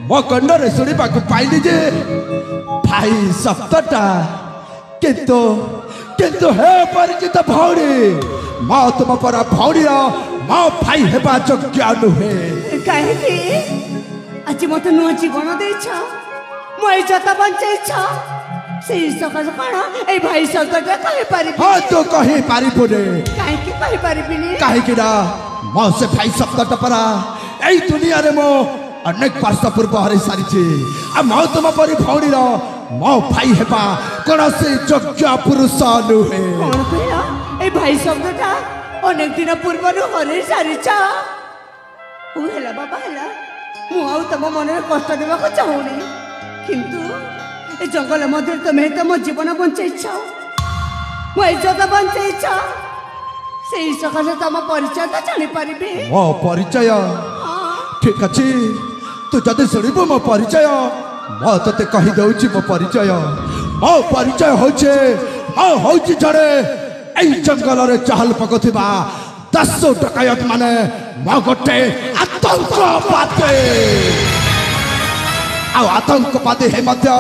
मो कंडरे शुणा पाइली जे भाई सप्तटा किंतु किंतु हे परिचित भौणी मो तुम पर भौणी मो भाई हेबा योग्य नुहे कहीं आज मत नुआ जीवन देछ मो इज्जत बंचैछ से सकाश कण ए भाई शब्दटा कहि पारि हां तो कहि पारिबुने काहे कि कहि पारिबिनी काहे कि ना मो से भाई शब्दटा परा एई दुनिया रे मो अनेक वर्ष पूर्व हरि सारी आ मो तुम परी भौणी मो भाई हेबा कोन से योग्य पुरुष नुहे कोन कहला ए भाई शब्दटा अनेक दिन पूर्व हरि सारी ओ हेला बाबा हेला मु आउ तम मन कष्ट देवा चाहूनी किंतु ए जंगल मध्य तुम्हें तो मो जीवन बंचैछ मो इज्जत बंचैछ से सकाशे तुम परिचय तो जानी पारिबे मो परिचय ठीक अच्छे तू जदि शुणु मो परिचय मो ते कही दउची मो परिचय होचे मो होची जड़े ए जंगल रे चहल पकुथिबा 10 डकायत माने मो गोटे आतंकवादी आ आतंकवादी हे मध्य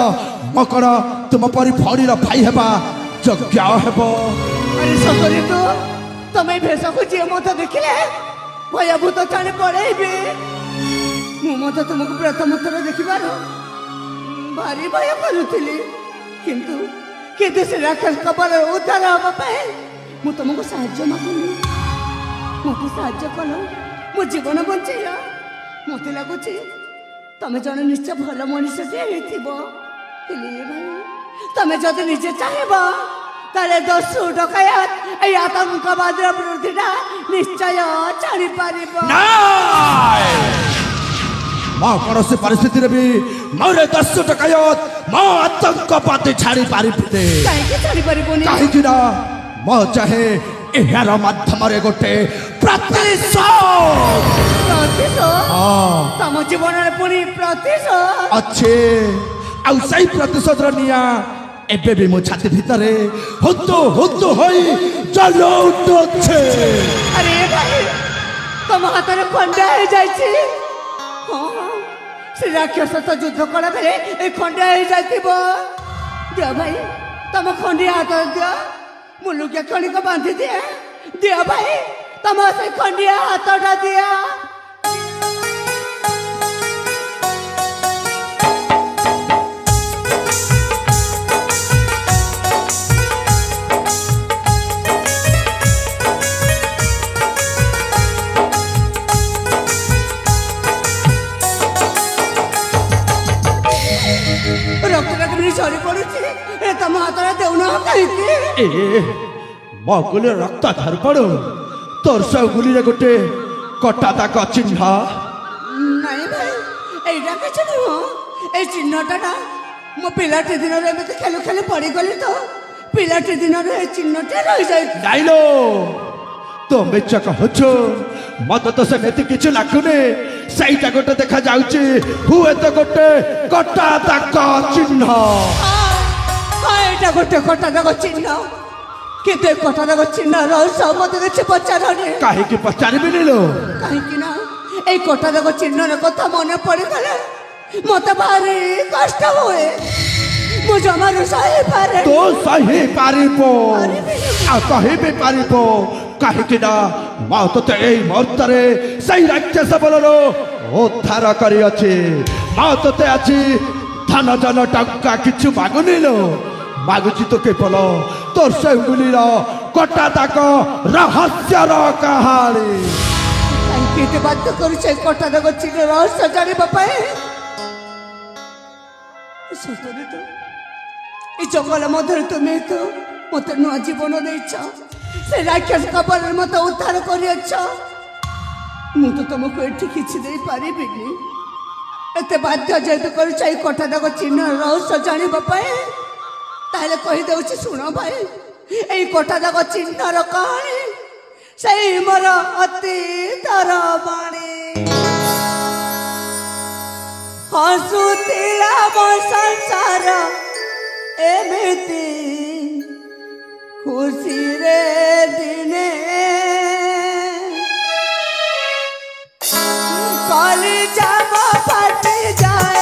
मो कण तुम परी भौणी भाई हेबा योग्य हेबो अरे सतरे तो तमे भेष को जे मत देखिले भयभूत जाने पड़ेबे मु मत तुमको प्रथम थर देखिबार भारी भय करुथिली किंतु केते से राक्षस कबर उद्धार हबा पाए मु तुमको साहाय्य मागुनी मते साहाय्य कलो मो जीवन बंचैला मते लागुची तमे जने निश्चय भल मनुष्य से हेथिबो भाई तमे जदि निजे चाहेबो ताले 10 डकायत ए आतंकवाद विरोधीटा निश्चय जानी पारिबो मो कौन से परिस्थिति रे भी मोरे 10 डकायत मो आतंकवादी छाड़ी पारिबे काहे छाड़ी पारिबोनी काहे कि ना मो चाहे एहार माध्यम रे गोटे प्रतिशोध तम जीवन रे पुनी प्रतिशोध अच्छे आउ सही प्रतिशोध र निया एबे भी मो छाती भीतर हुतु होई जलौट छे अरे भाई तम हाथ रे खंडा हे जाइछि हां से राक्षस तो युद्ध कला बेले ए खंडा हे जाइतिबो दिया भाई तम खंडी हाथ दिया मुलुकिया खणी को बांधी दिया भाई तम से खंडिया हाथटा दिया सरी पड़ी तम हाथ देना कहीं मो गुली रक्त धर पड़ो तोर सब गुली रे गोटे कटा दाग चिन्ह नहीं भाई एटा के चिन्ह ए चिन्हटा मो पिलाटी दिन रे एमते खेल खेल पड़ी गली तो पिलाटी दिन रे चिन्हटे रही जाय नाइलो तो मेच कहछो मत तो से मेति किछ लागुने सईटा गोटे देखा जाउची हुए तो गोटे कटा दाग चिन्ह एटा गोटे कटा दाग चिन्ह किंतु कटा दाग चिन्ह रहस्य मत किछ पचारनी काहे कि पचारबी लो काहे कि ना ए कटा दाग चिन्ह रे कथा मने पड़ी गले मत भारी कष्ट होए मु जमारू सही पारे तो सही पारिबो आ कहि भी पारिबो काहे कि ना मां तो ए मुहूर्तरे सही राक्षस बलरो उद्धार करी अछि मां तो अछि धन जन टंका किछु मागुनी लो मागुची तो केवल तोर से गुलीर कटा दाग रहस्य र कहानी केते बात करू छै कटा दाग चिन्ह रहस्य जानि बापाए सतरे तो ए जंगल मध्य तुम्हें तो मत नुआ जीवन देछ से राक्षस कबल मत उद्धार करियछ मु तो तुमको एठी किछि दे पारिबिनी एते बाध्य जेतु करू छै कटा दाग चिन्ह रहस्य जानि बापाए ताले कहि देउछि सुनो भाई ए कटा दाग चिन्ह र कहानी सही मोर अतीतर बाणी हसुतिला मो संसार एमिति खुशी रे दिने कली जाम फट जाए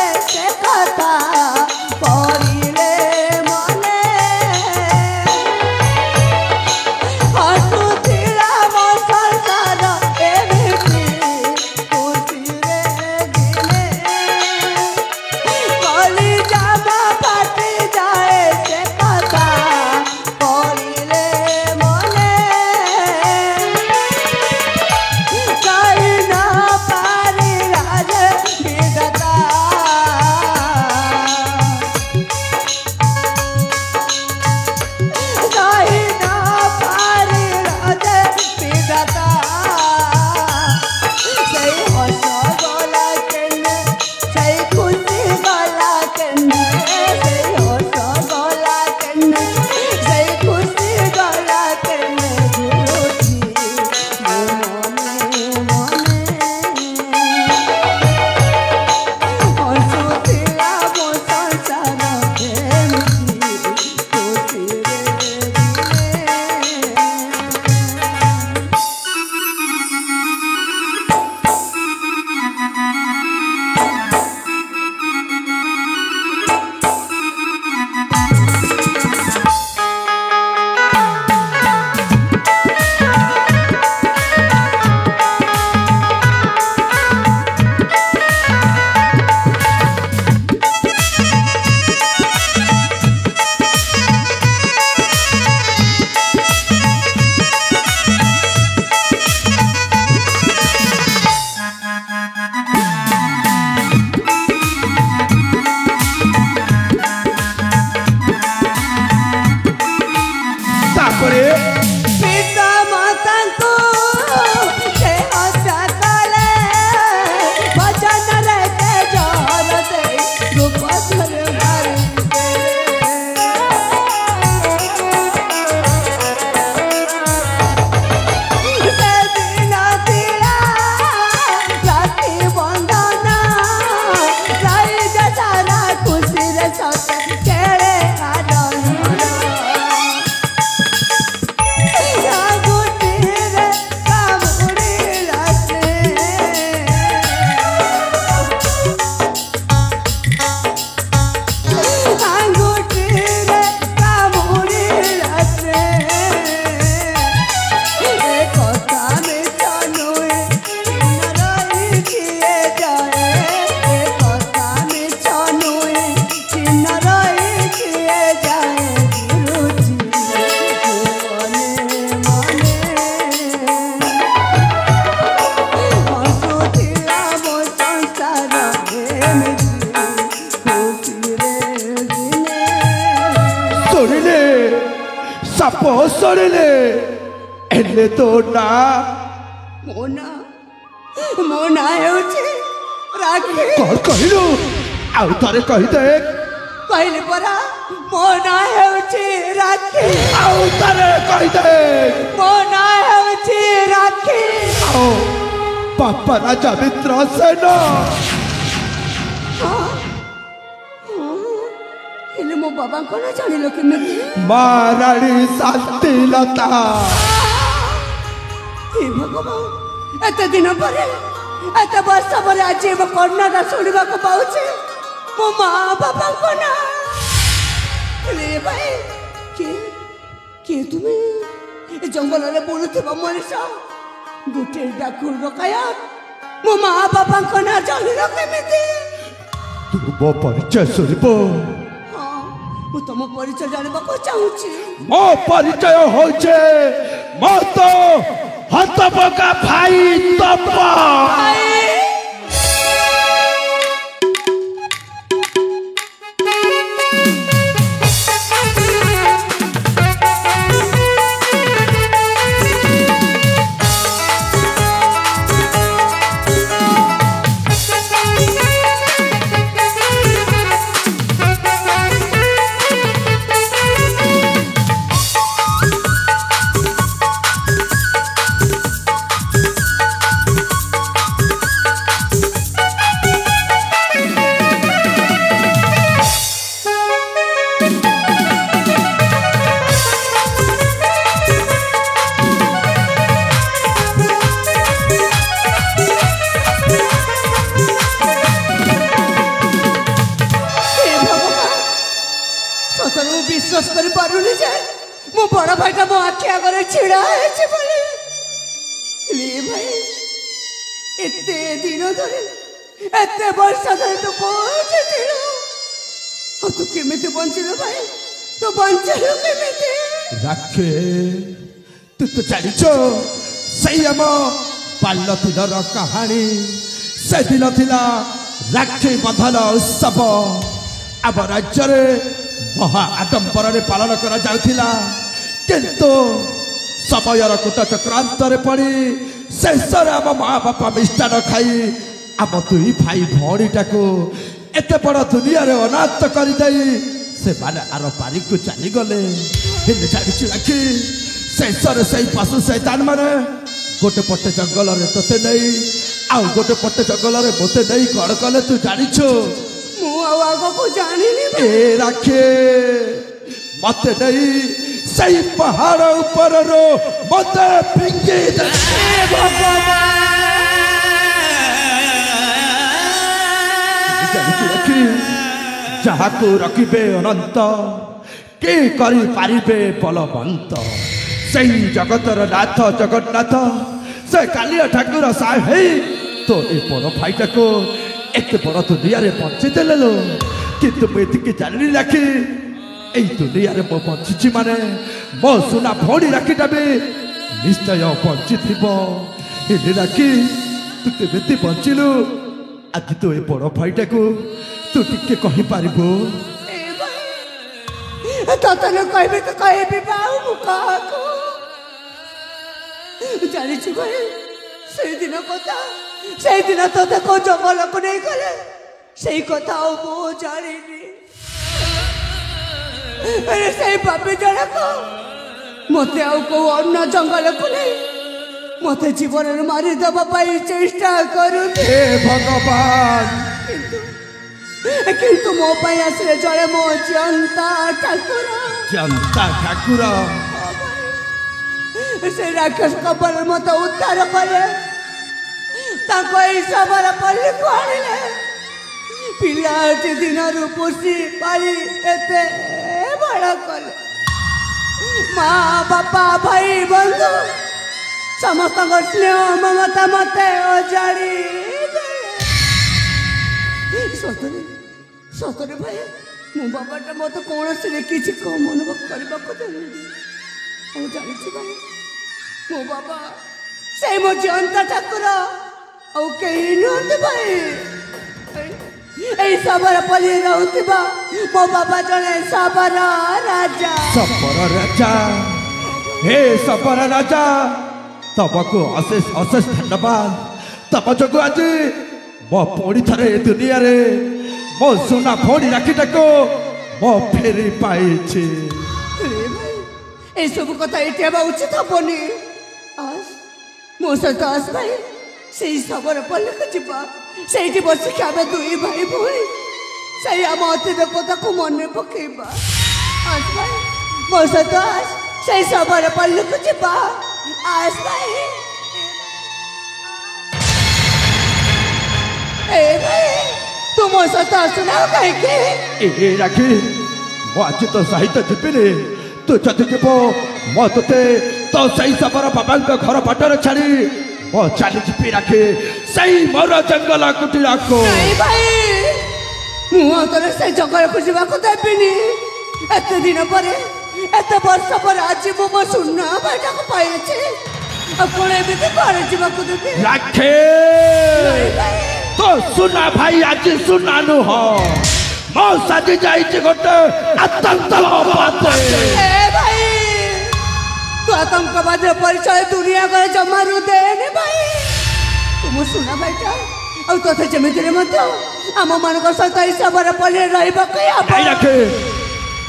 ସାପ ଶୁଣିଲେ ହେଲେ ତୋ ନା ମୋ ନାଁ ହେଉଛି ରାକ୍ଷୀ। କଣ କହିଲୁ ଆଉ ଥରେ କହିଦେ। କହିଲି ପରା ମୋ ନାଁ ହେଉଛି ରାକ୍ଷୀ। ଆଉ ଥରେ କହିଦେ। ମୋ ନାଁ ହେଉଛି ରାକ୍ଷୀ। ଆଉ ବାପା ରାଜା ମିତ୍ରସେନ। ହେଲେ ମୋ ବାବାଙ୍କ ନାଁ ଜାଣିଲ କେମିତି? ମା ରାଣୀ ଶାନ୍ତିଲତା। ହେ ଭଗବାନ, ଏତେ ଦିନ ପରେ ଏତେ ବର୍ଷ ପରେ ଆଜି ମୋ କର୍ଣ୍ଣାଟା ଶୁଣିବାକୁ ପାଉଛି ମୋ ମା ବାବାଙ୍କ ନାଁ। ହେଲେ ଭାଇ କିଏ ତୁମେ? ଏ ଜଙ୍ଗଲରେ ବୁଲୁଥିବା ମଣିଷ ଗୋଟେ ଡାକୁ ଡକାୟତ ମୋ ମା ବାବାଙ୍କ ନାଁ ଜାଣିଲ କେମିତି? ତୁ ମୋ ପରିଚୟ ଶୁଣିବ? ମୁଁ ତମ ପରିଚୟ ଜାଣିବାକୁ ଚାହୁଁଛି। ମୋ ପରିଚୟ ହଉଛି ମୋ ତ ହତବକା ଭାଇ ତପ। विश्वास कर पारुनी जे मो बड़ भाईटा मो आखि आगे छिड़ा है भाई एते दिन धरे एते वर्ष धरे तो कोठे थिलो तू केमिति बंचिलो भाई तो बंचिलो केमिति राखे तू तो जानिछो सही हम बाल्य दिनर कहानी से दिन थिला राखी बंधन उत्सव आम राज्य महा आडंबर पालन करा जाउथिला किंतु समयर कुट चक्रांत पड़ी शेष आम माँ बापा मिष्टान खाई आम दुई भाई भौणीटा को एत बड़ दुनिया रे अनाथ करदे से माने आर पारी को चली गले जानी राखी शेष से पशु शैतान माने गोटे पटे जंगल रे तोते नहीं आउ गोटे पटे जंगल रे मते नहीं कण कले तू जानिछो को जानिनी ए राखे मते नहीं सही पहाड़ ऊपर रो मते फिंगी दे जहा को रखिबे अनंत के करी पारिबे बलवंत सही जगतर नाथ जगन्नाथ से कालिया ठाकुर साहे तो ए बड़ भाईटा को एत बड़ दुनिया रे बंची देले लो किंतु मुझे जानी राखी ए दुनिया रे मो बंची माने मो सुना भौणी राखीटा भी निश्चय बंची थिबो हे राखी तू केमिति बंचिलु आज तो ए बड़ भाईटा को तू टिके कहि पारिबो ततने कहबे तो कहबे बाऊ मुका को जानी छु भाई से दिन कथा से दिन तो देखो जंगल को नहीं गले से कथा मो जानी अरे से पापी जड़ा को मते आउ को अन्य जंगल को नहीं मते जीवन रे मारी दबा पाई चेष्टा करू हे भगवान किंतु मो पाई आसले जड़े मो जनता ठाकुर से राक्षस कबल मत उद्धार करे ताको सबरा पल्ली को आनिले पिलाटी दिनरु पोसी पाली एते बड़ा कले माँ बापा भाई बंधु समस्त स्नेह ममता मते अजाड़ी सतरे सतरे भाई मो बाबाटा मत कौन से किसी कम अनुभव करने को जानी भाई मो बाबा से मो जनता ठाकुर ଆଉ କେହି ନୁହନ୍ତି ଭାଇ ଏଇ ସବର ପଲ୍ଲୀ ରହୁଥିବା ମୋ ବାବା ଜଣେ ସବର ରାଜା हे सबर राजा तमको अशेष अशेष धन्यवाद तम जो आज मो पुणी थे दुनिया रे मो सुना भौणी राखीटाको मो फेरी पाई ए सब कथा ये उचित हेनी आस मो सहित आस भाई से सबर पल्ले को जीवा से बसिक आम दुई भाई भाई से आम अतीत कथा को मन पकेबा आस भाई मो सहित आस से सबर पल्ले को जीवा आस भाई ए भाई तू मो सहित आसुना कहीं राखी मो आज तो सहित जीविनी तू जदि जीव मो ते तो सही सबर बाबा घर बाटर छाड़ी मो चली जी राखी सही मोर जंगल कुटीरा को नहीं भाई मुझे से जंगल को जावाक देविनी एत दिन पर एत वर्ष पर आज मो सुना बेटा को पाई कौन एमती घर जावाक देवी राखे तो सुना भाई आज सुना नुह मो साजी जाइए गोटे आतंकवाद भाई तू आतंकवाद परिचय दुनिया को जमारू देने भाई तुम सुना बेटा और तोते जमीन आम मान सहित सबर पल्ली रखे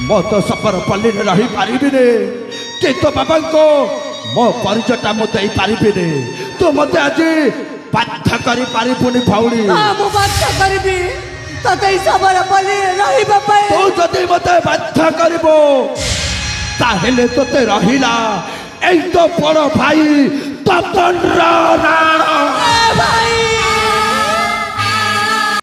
मो तो सबर पल्ली रही पारि किंतु बाबा को मो परिचयटा मुझे पारि तू मत आज बाध्य कर पारिबुनि भौणी बाध्य करी तते सबर पल्ली तू जदि मत बाध्य करिबो ताहेले तोते रहिला एक तो बड़ भाई तपन राणा भाई